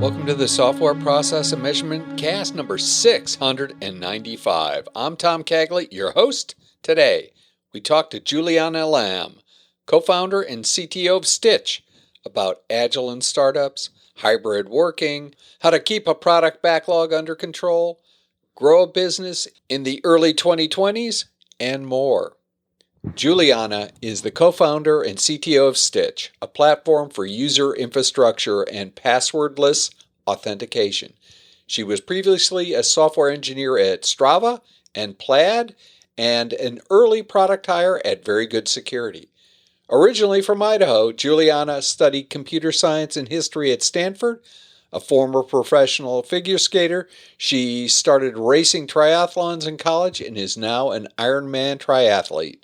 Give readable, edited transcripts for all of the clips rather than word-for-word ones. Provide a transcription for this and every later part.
Welcome to the Software Process and Measurement Cast number 695. I'm Tom Cagley, your host. Today, we talk to Julianna Lamb, co-founder and CTO of Stytch, about Agile in startups, hybrid working, how to keep a product backlog under control, grow a business in the early 2020s, and more. Julianna is the co-founder and CTO of Stytch, a platform for user infrastructure and passwordless authentication. She was previously a software engineer at Strava and Plaid and an early product hire at Very Good Security. Originally from Idaho, Julianna studied computer science and history at Stanford. A former professional figure skater, she started racing triathlons in college and is now an Ironman triathlete.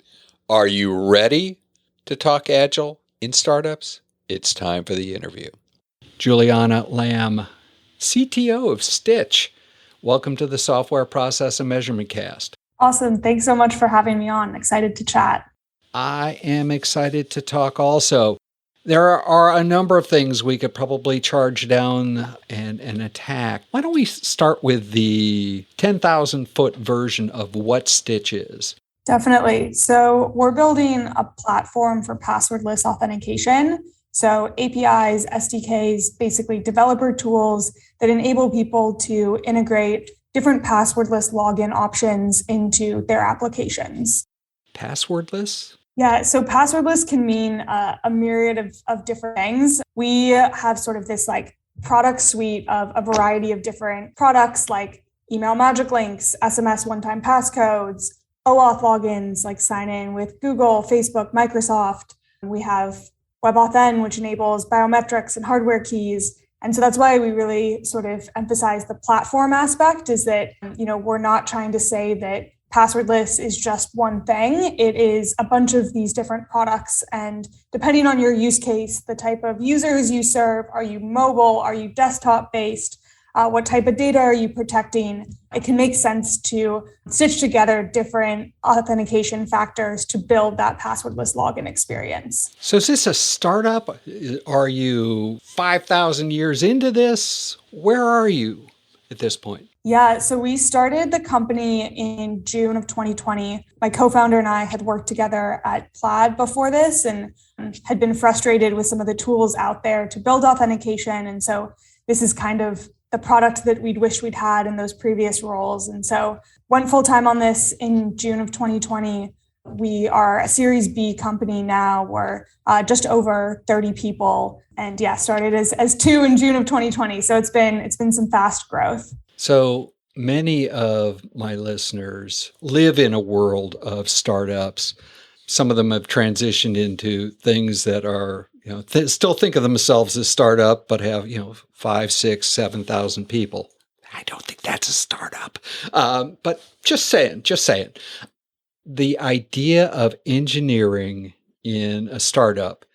Are you ready to talk Agile in startups? It's time for the interview. Julianna Lamb, CTO of Stytch. Welcome to the Software Process and Measurement Cast. Awesome. Thanks so much for having me on. Excited to chat. I am excited to talk also. There are a number of things we could probably charge down and attack. Why don't we start with the 10,000-foot version of what Stytch is? Definitely. So we're building a platform for passwordless authentication. So APIs, SDKs, basically developer tools that enable people to integrate different passwordless login options into their applications. Passwordless? Yeah, so passwordless can mean a myriad of different things. We have sort of this product suite of a variety of different products like email magic links, SMS one-time passcodes, OAuth logins, like sign in with Google, Facebook, Microsoft. We have WebAuthn, which enables biometrics and hardware keys. And so that's why we really sort of emphasize the platform aspect, is that, we're not trying to say that passwordless is just one thing. It is a bunch of these different products. And depending on your use case, the type of users you serve, are you mobile? Are you desktop based? What type of data are you protecting? It can make sense to stitch together different authentication factors to build that passwordless login experience. So is this a startup? Are you 5,000 years into this? Where are you at this point? Yeah, so we started the company in June of 2020. My co-founder and I had worked together at Plaid before this and had been frustrated with some of the tools out there to build authentication. And so this is kind of the product that we'd wished we'd had in those previous roles. And so went full time on this in June of 2020. We are a Series B company now. We're just over 30 people, and started as two in June of 2020. So it's been some fast growth. So many of my listeners live in a world of startups. Some of them have transitioned into things that are, still think of themselves as startup, but have, 5, 6, 7,000 people. I don't think that's a startup. But just saying, the idea of engineering in a startup,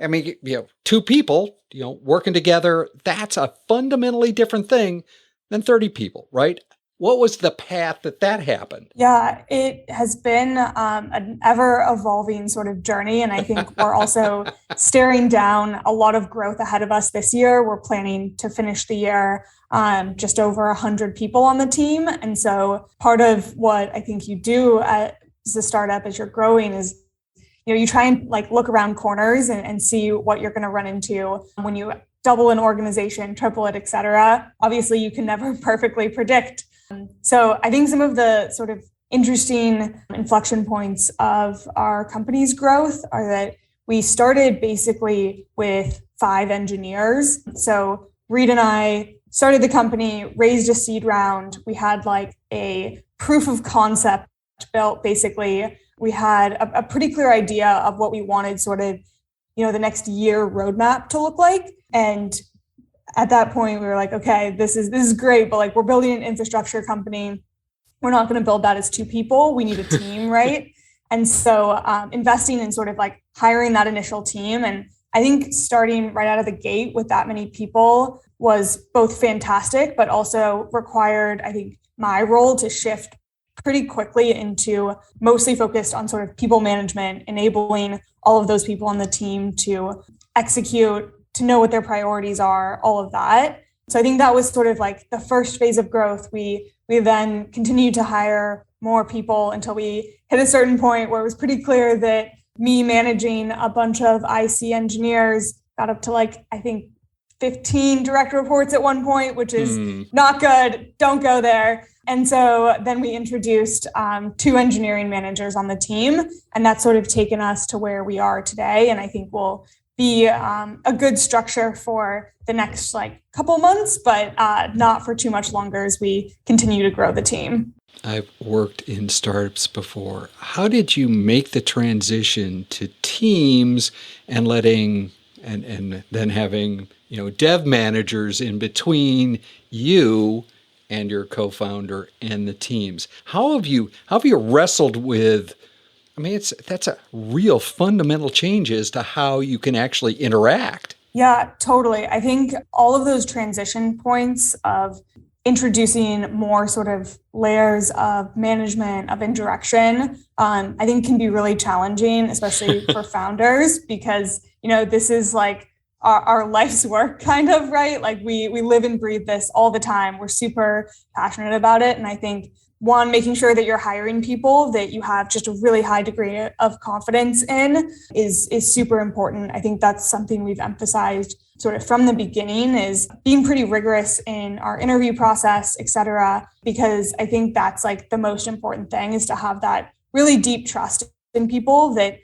I mean, two people, working together, that's a fundamentally different thing than 30 people, right? What was the path that happened? Yeah, it has been an ever-evolving sort of journey. And I think we're also staring down a lot of growth ahead of us this year. We're planning to finish the year just over 100 people on the team. And so part of what I think you do as a startup as you're growing is, you try and look around corners and see what you're going to run into when you double an organization, triple it, et cetera. Obviously, you can never perfectly predict. So I think some of the sort of interesting inflection points of our company's growth are that we started basically with 5 engineers. So Reed and I started the company, raised a seed round. We had a proof of concept built. Basically, we had a pretty clear idea of what we wanted sort of, the next year roadmap to look like. And at that point, we were like, okay, this is great, but we're building an infrastructure company. We're not going to build that as 2 people. We need a team, right? And so investing in sort of hiring that initial team. And I think starting right out of the gate with that many people was both fantastic, but also required, I think, my role to shift pretty quickly into mostly focused on sort of people management, enabling all of those people on the team to execute, to know what their priorities are, all of that. So I think that was sort of like the first phase of growth. We then continued to hire more people until we hit a certain point where it was pretty clear that me managing a bunch of IC engineers got up to like, I think 15 direct reports at one point, which is not good. Don't go there. And so then we introduced 2 engineering managers on the team, and that's sort of taken us to where we are today. And I think we'll be a good structure for the next like couple months, but not for too much longer as we continue to grow the team. I've worked in startups before. How did you make the transition to teams and letting and then having dev managers in between you and your co-founder and the teams? How have you wrestled with? I mean, that's a real fundamental change as to how you can actually interact. Yeah, totally. I think all of those transition points of introducing more sort of layers of management, of indirection, I think can be really challenging, especially for founders, because, this is like our life's work kind of, right? Like we live and breathe this all the time. We're super passionate about it. And I think one, making sure that you're hiring people that you have just a really high degree of confidence in is super important. I think that's something we've emphasized sort of from the beginning, is being pretty rigorous in our interview process, et cetera, because I think that's like the most important thing, is to have that really deep trust in people that,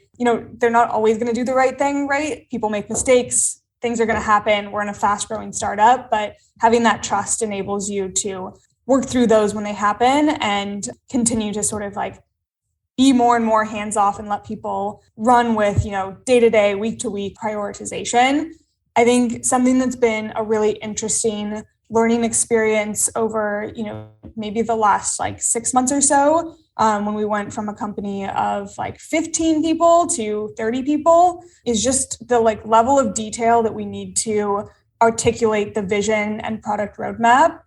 they're not always going to do the right thing, right? People make mistakes. Things are going to happen. We're in a fast growing startup, but having that trust enables you to work through those when they happen and continue to sort of like be more and more hands off and let people run with, day to day, week to week prioritization. I think something that's been a really interesting learning experience over, maybe the last like 6 months or so, when we went from a company of like 15 people to 30 people, is just the like level of detail that we need to articulate the vision and product roadmap.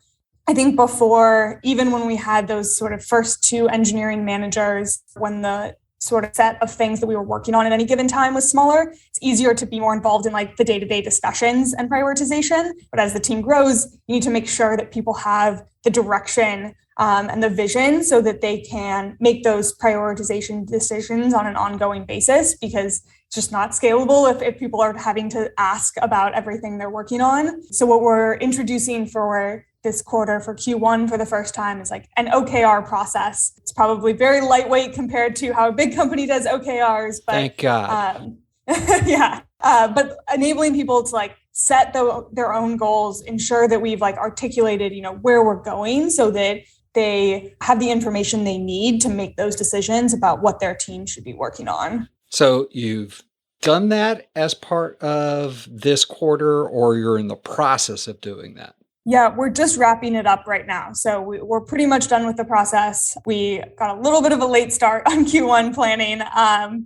I think before, even when we had those sort of first 2 engineering managers, when the sort of set of things that we were working on at any given time was smaller, it's easier to be more involved in like the day-to-day discussions and prioritization. But as the team grows, you need to make sure that people have the direction and the vision so that they can make those prioritization decisions on an ongoing basis, because it's just not scalable if people are having to ask about everything they're working on. So what we're introducing for this quarter, for Q1 for the first time, is like an OKR process. It's probably very lightweight compared to how a big company does OKRs, but thank God. But enabling people to like set their own goals, ensure that we've like articulated, where we're going, so that they have the information they need to make those decisions about what their team should be working on. So you've done that as part of this quarter, or you're in the process of doing that? Yeah, we're just wrapping it up right now. So we're pretty much done with the process. We got a little bit of a late start on Q1 planning,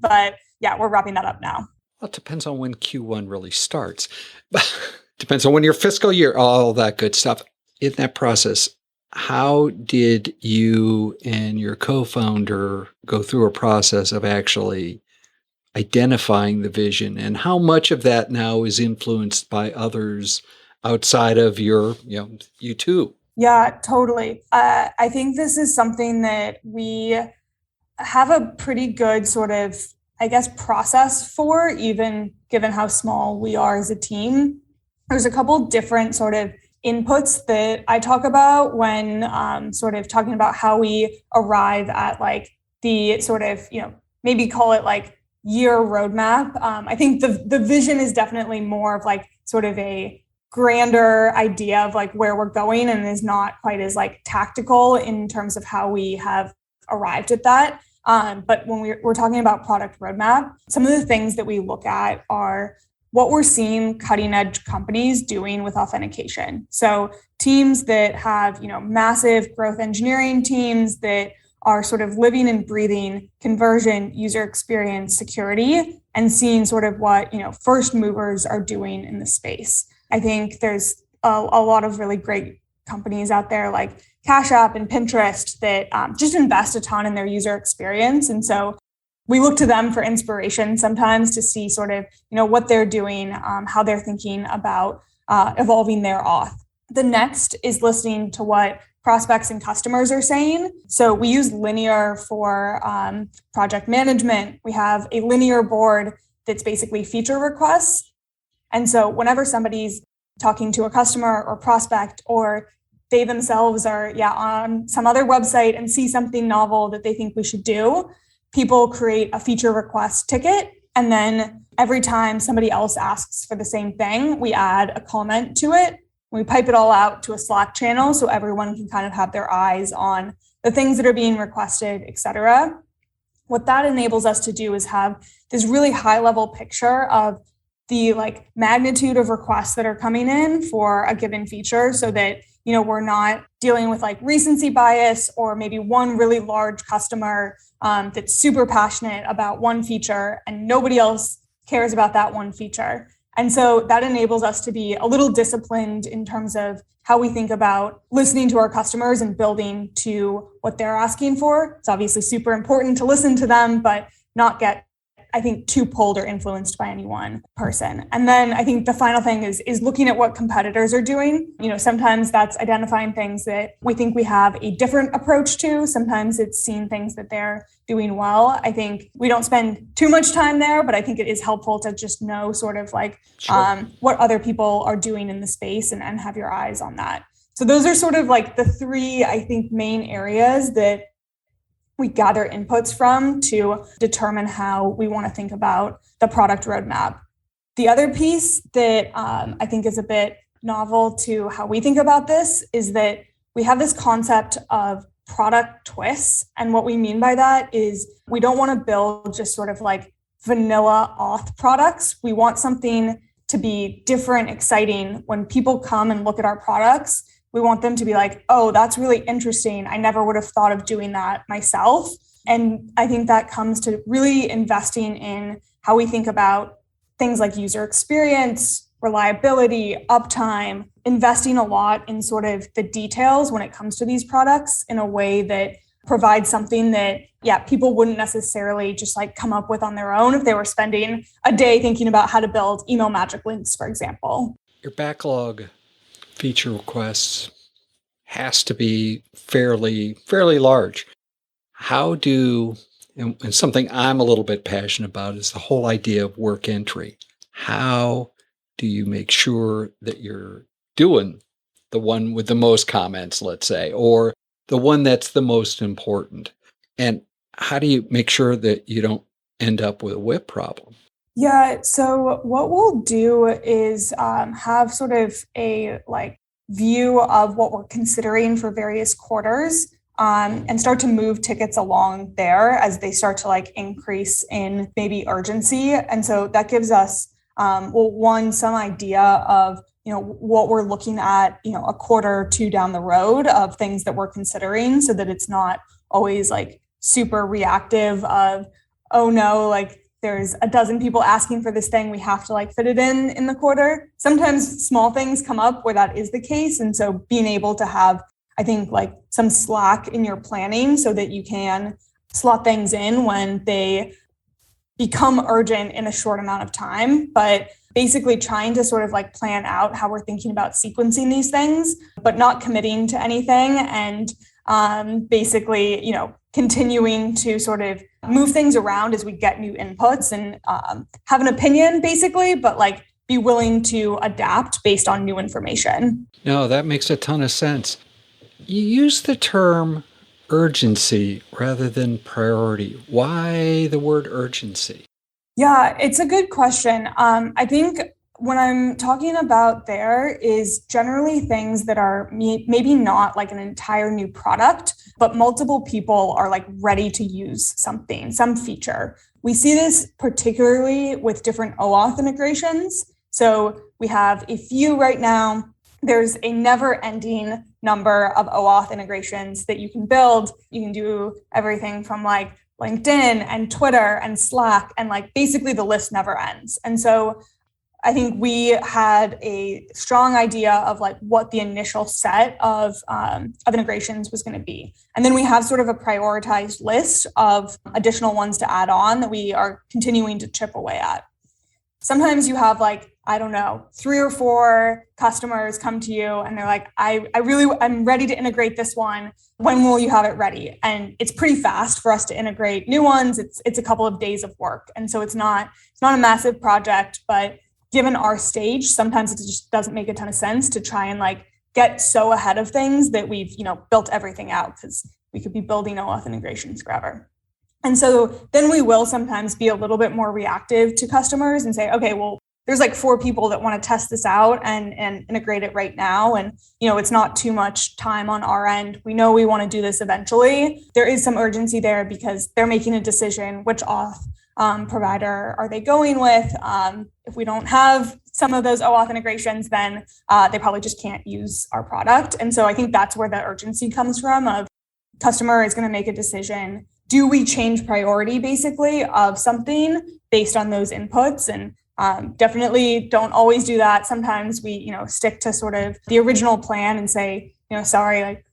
but yeah, we're wrapping that up now. Well, it depends on when Q1 really starts. Depends on when your fiscal year, all that good stuff. In that process, how did you and your co-founder go through a process of actually identifying the vision, and how much of that now is influenced by others outside of you two? Yeah, totally. I think this is something that we have a pretty good sort of, process for, even given how small we are as a team. There's a couple different sort of inputs that I talk about when sort of talking about how we arrive at like the sort of, maybe call it like year roadmap. I think the vision is definitely more of like sort of a grander idea of like where we're going, and is not quite as like tactical in terms of how we have arrived at that. But when we're talking about product roadmap, some of the things that we look at are what we're seeing cutting edge companies doing with authentication. So teams that have, massive growth engineering teams that are sort of living and breathing conversion, user experience, security, and seeing sort of what, first movers are doing in the space. I think there's a lot of really great companies out there like Cash App and Pinterest that just invest a ton in their user experience. And so we look to them for inspiration sometimes to see sort of, what they're doing, how they're thinking about evolving their auth. The next is listening to what prospects and customers are saying. So we use Linear for project management. We have a Linear board that's basically feature requests. And so whenever somebody's talking to a customer or prospect, or they themselves are on some other website and see something novel that they think we should do, people create a feature request ticket. And then every time somebody else asks for the same thing, we add a comment to it. We pipe it all out to a Slack channel so everyone can kind of have their eyes on the things that are being requested, et cetera. What that enables us to do is have this really high level picture of the magnitude of requests that are coming in for a given feature, so that we're not dealing with recency bias, or maybe one really large customer that's super passionate about one feature and nobody else cares about that one feature. And so that enables us to be a little disciplined in terms of how we think about listening to our customers and building to what they're asking for. It's obviously super important to listen to them, but not get, I think, too pulled or influenced by any one person. And then I think the final thing is looking at what competitors are doing. Sometimes that's identifying things that we think we have a different approach to. Sometimes it's seeing things that they're doing well. I think we don't spend too much time there, but I think it is helpful to just know sort of what other people are doing in the space and have your eyes on that. So those are sort of the three, I think, main areas that we gather inputs from to determine how we want to think about the product roadmap. The other piece that I think is a bit novel to how we think about this is that we have this concept of product twists. And what we mean by that is we don't want to build just sort of vanilla auth products. We want something to be different, exciting. When people come and look at our products, we want them to be oh, that's really interesting. I never would have thought of doing that myself. And I think that comes to really investing in how we think about things like user experience, reliability, uptime, investing a lot in sort of the details when it comes to these products in a way that provides something that, people wouldn't necessarily just come up with on their own if they were spending a day thinking about how to build email magic links, for example. Your backlog feature requests has to be fairly large. How do, and something I'm a little bit passionate about is the whole idea of work entry. How do you make sure that you're doing the one with the most comments, let's say, or the one that's the most important? And how do you make sure that you don't end up with a WIP problem? Yeah, so what we'll do is have sort of a view of what we're considering for various quarters and start to move tickets along there as they start to increase in maybe urgency. And so that gives us, some idea of what we're looking at, a quarter or two down the road of things that we're considering, so that it's not always super reactive of, oh no, there's a dozen people asking for this thing, we have to fit it in the quarter. Sometimes small things come up where that is the case. And so being able to have, I think, some slack in your planning so that you can slot things in when they become urgent in a short amount of time. But basically trying to sort of plan out how we're thinking about sequencing these things, but not committing to anything. And basically, continuing to sort of move things around as we get new inputs and have an opinion, basically, but be willing to adapt based on new information. No, that makes a ton of sense. You use the term urgency rather than priority. Why the word urgency? Yeah, it's a good question. I think what I'm talking about there is generally things that are maybe not an entire new product, but multiple people are ready to use something, some feature. We see this particularly with different OAuth integrations. So we have a few right now. There's a never-ending number of OAuth integrations that you can build. You can do everything from LinkedIn and Twitter and Slack, and basically the list never ends. And so I think we had a strong idea of what the initial set of integrations was going to be. And then we have sort of a prioritized list of additional ones to add on that we are continuing to chip away at. Sometimes you have I don't know, 3 or 4 customers come to you and they're like, I'm ready to integrate this one. When will you have it ready? And it's pretty fast for us to integrate new ones. It's a couple of days of work. And so it's not a massive project, but given our stage, sometimes it just doesn't make a ton of sense to try and like get so ahead of things that we've, built everything out, because we could be building OAuth integrations forever. And so then we will sometimes be a little bit more reactive to customers and say, okay, well, there's like 4 people that want to test this out and integrate it right now. And, it's not too much time on our end. We know we want to do this eventually. There is some urgency there because they're making a decision, which auth provider are they going with? If we don't have some of those OAuth integrations, then they probably just can't use our product. And so I think that's where the urgency comes from, of customer is going to make a decision. Do we change priority basically of something based on those inputs? And definitely don't always do that. Sometimes we, stick to sort of the original plan and say, sorry, like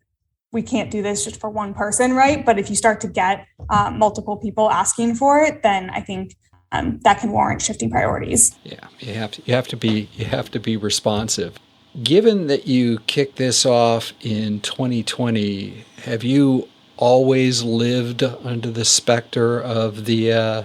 we can't do this just for one person, right? But if you start to get multiple people asking for it, then I think that can warrant shifting priorities. Yeah, you have to be responsive. Given that you kicked this off in 2020, have you always lived under the specter of the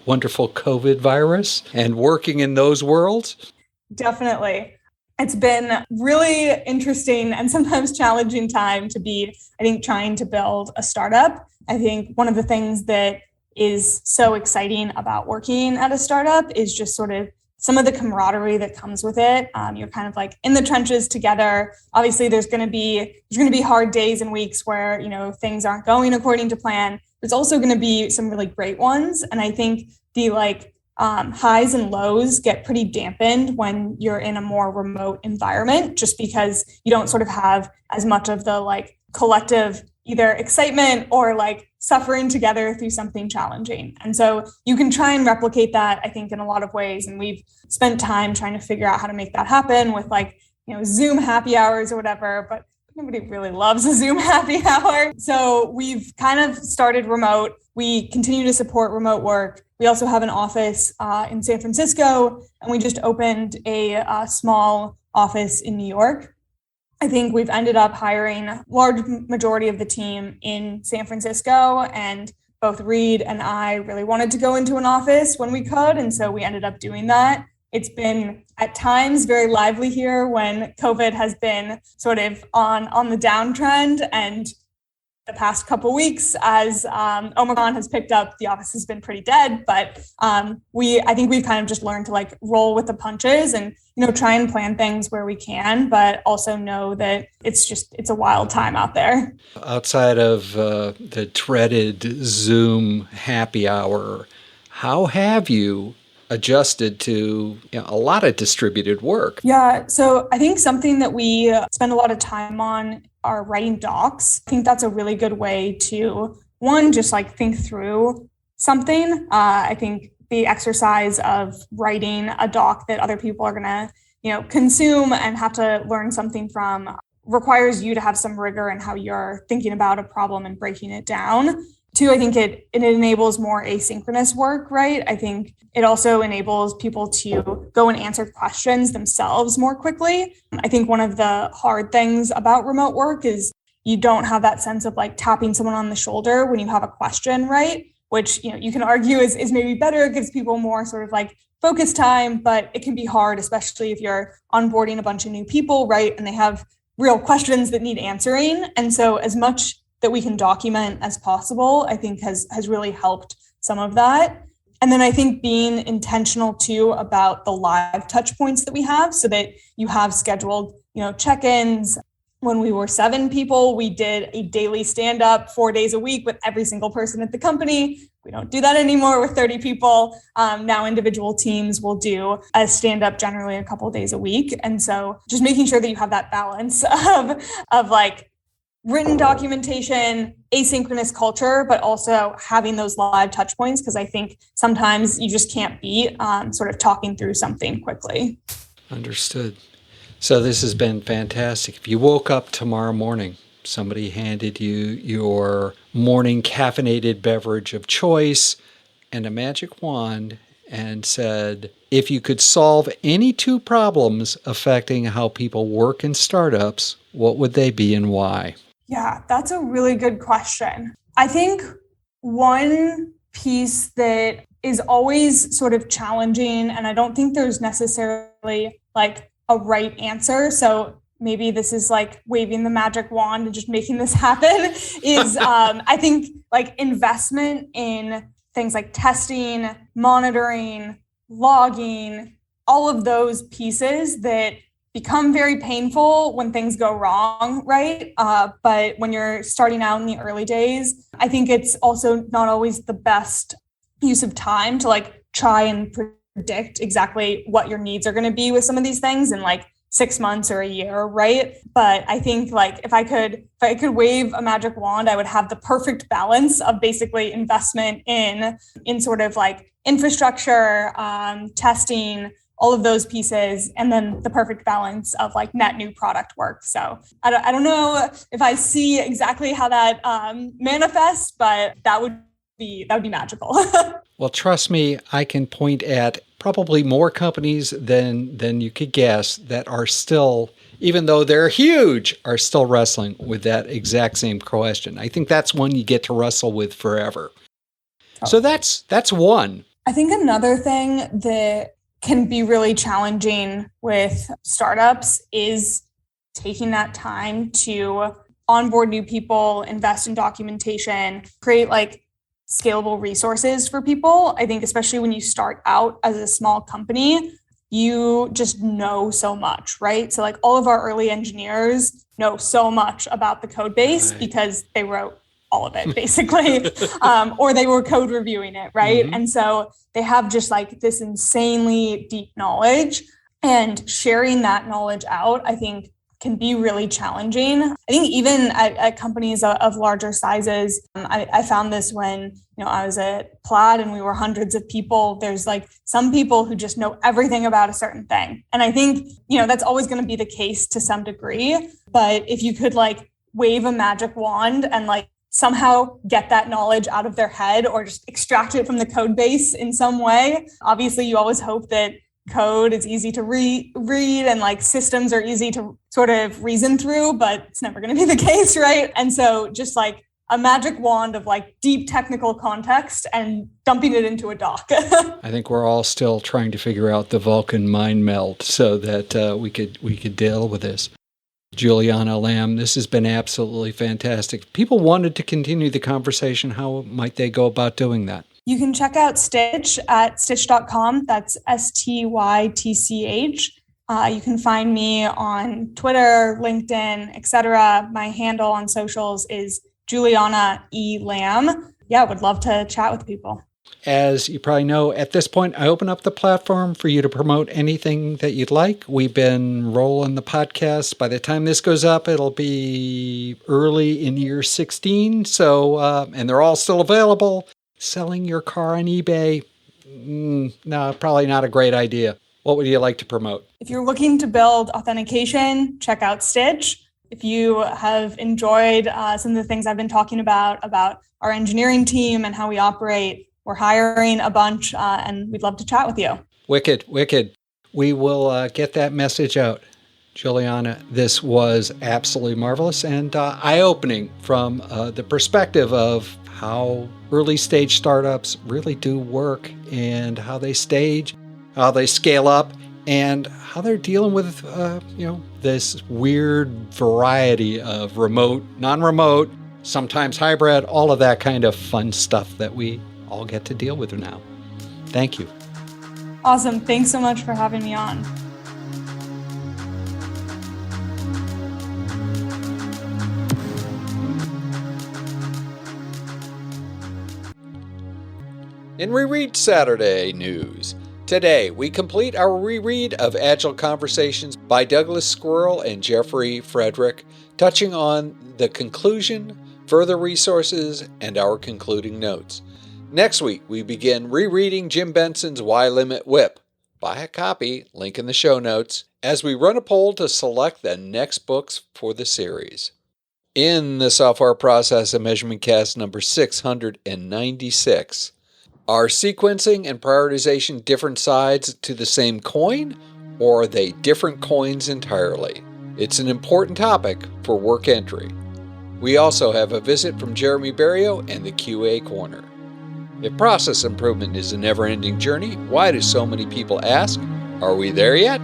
wonderful COVID virus and working in those worlds? Definitely. It's been really interesting and sometimes challenging time to be, I think, trying to build a startup. I think one of the things that is so exciting about working at a startup is just sort of some of the camaraderie that comes with it. You're kind of like in the trenches together. Obviously, there's going to be hard days and weeks where, things aren't going according to plan. There's also going to be some really great ones. And I think the highs and lows get pretty dampened when you're in a more remote environment, just because you don't sort of have as much of the collective either excitement or suffering together through something challenging. And so you can try and replicate that, I think, in a lot of ways. And we've spent time trying to figure out how to make that happen with Zoom happy hours or whatever, but nobody really loves a Zoom happy hour. So we've kind of started remote. We continue to support remote work. We also have an office in San Francisco, and we just opened a small office in New York. I think we've ended up hiring a large majority of the team in San Francisco, and both Reed and I really wanted to go into an office when we could. And so we ended up doing that. It's been at times very lively here when COVID has been sort of on the downtrend, and the past couple of weeks as Omicron has picked up, the office has been pretty dead. But I think we've kind of just learned to roll with the punches and try and plan things where we can, but also know that it's a wild time out there. Outside of the dreaded Zoom happy hour, how have you adjusted to a lot of distributed work? Yeah, so I think something that we spend a lot of time on are writing docs. I think that's a really good way to, one, just think through something. I think the exercise of writing a doc that other people are going to, consume and have to learn something from requires you to have some rigor in how you're thinking about a problem and breaking it down. Two, I think it enables more asynchronous work, right? I think it also enables people to go and answer questions themselves more quickly. I think one of the hard things about remote work is you don't have that sense of tapping someone on the shoulder when you have a question, right? Which, you can argue is maybe better. It gives people more sort of focus time, but it can be hard, especially if you're onboarding a bunch of new people, right? And they have real questions that need answering. And so as much that we can document as possible, I think has really helped some of that. And then I think being intentional too about the live touch points that we have, so that you have scheduled, check-ins. When we were 7 people, we did a daily stand-up 4 days a week with every single person at the company. We don't do that anymore with 30 people. Now individual teams will do a stand-up generally a couple of days a week. And so just making sure that you have that balance of written documentation, asynchronous culture, but also having those live touch points, because I think sometimes you just can't beat sort of talking through something quickly. Understood. So this has been fantastic. If you woke up tomorrow morning, somebody handed you your morning caffeinated beverage of choice and a magic wand, and said, if you could solve any two problems affecting how people work in startups, what would they be and why? Yeah, that's a really good question. I think one piece that is always sort of challenging, and I don't think there's necessarily like a right answer. So maybe this is like waving the magic wand and just making this happen is I think like investment in things like testing, monitoring, logging, all of those pieces that become very painful when things go wrong, right? But when you're starting out in the early days, I think it's also not always the best use of time to like try and predict exactly what your needs are going to be with some of these things in like 6 months or a year, right? But I think like if I could wave a magic wand, I would have the perfect balance of basically investment in sort of like infrastructure, testing, all of those pieces, and then the perfect balance of like net new product work. So I don't know if I see exactly how that manifests, but that would be magical. Well, trust me, I can point at probably more companies than you could guess that are still, even though they're huge, are still wrestling with that exact same question. I think that's one you get to wrestle with forever. Oh. So that's one. I think another thing that can be really challenging with startups is taking that time to onboard new people, invest in documentation, create like scalable resources for people. I think especially when you start out as a small company, you just know so much, right? So like all of our early engineers know so much about the code base because they wrote all of it basically, or they were code reviewing it, right? Mm-hmm. And so they have just like this insanely deep knowledge, and sharing that knowledge out, I think, can be really challenging. I think even at companies of larger sizes, I found this when I was at Plaid and we were hundreds of people. There's like some people who just know everything about a certain thing. And I think, that's always going to be the case to some degree. But if you could like wave a magic wand and like somehow get that knowledge out of their head or just extract it from the code base in some way. Obviously, you always hope that code is easy to read and like systems are easy to sort of reason through, but it's never going to be the case, right? And so just like a magic wand of like deep technical context and dumping it into a doc. I think we're all still trying to figure out the Vulcan mind melt so that we could deal with this. Julianna Lamb, this has been absolutely fantastic. If people wanted to continue the conversation, how might they go about doing that? You can check out Stytch at stytch.com. That's STYTCH. You can find me on Twitter, LinkedIn, etc. My handle on socials is Julianna E. Lamb. Yeah, would love to chat with people. As you probably know, at this point, I open up the platform for you to promote anything that you'd like. We've been rolling the podcast. By the time this goes up, it'll be early in year 16. So, and they're all still available. Selling your car on eBay, no, probably not a great idea. What would you like to promote? If you're looking to build authentication, check out Stytch. If you have enjoyed some of the things I've been talking about our engineering team and how we operate, we're hiring a bunch, and we'd love to chat with you. Wicked. We will get that message out. Julianna, this was absolutely marvelous and eye-opening from the perspective of how early stage startups really do work and how they stage, how they scale up, and how they're dealing with, this weird variety of remote, non-remote, sometimes hybrid, all of that kind of fun stuff that we all get to deal with now. Thank you. Awesome. Thanks so much for having me on. In Reread Saturday news, today we complete our reread of Agile Conversations by Douglas Squirrel and Jeffrey Frederick, touching on the conclusion, further resources, and our concluding notes. Next week, we begin rereading Jim Benson's Why Limit WIP. Buy a copy, link in the show notes, as we run a poll to select the next books for the series. In the Software Process and Measurement Cast number 696, Are sequencing and prioritization different sides to the same coin, or are they different coins entirely? It's an important topic for work entry. We also have a visit from Jeremy Barrio and the QA Corner. If process improvement is a never-ending journey, why do so many people ask, are we there yet?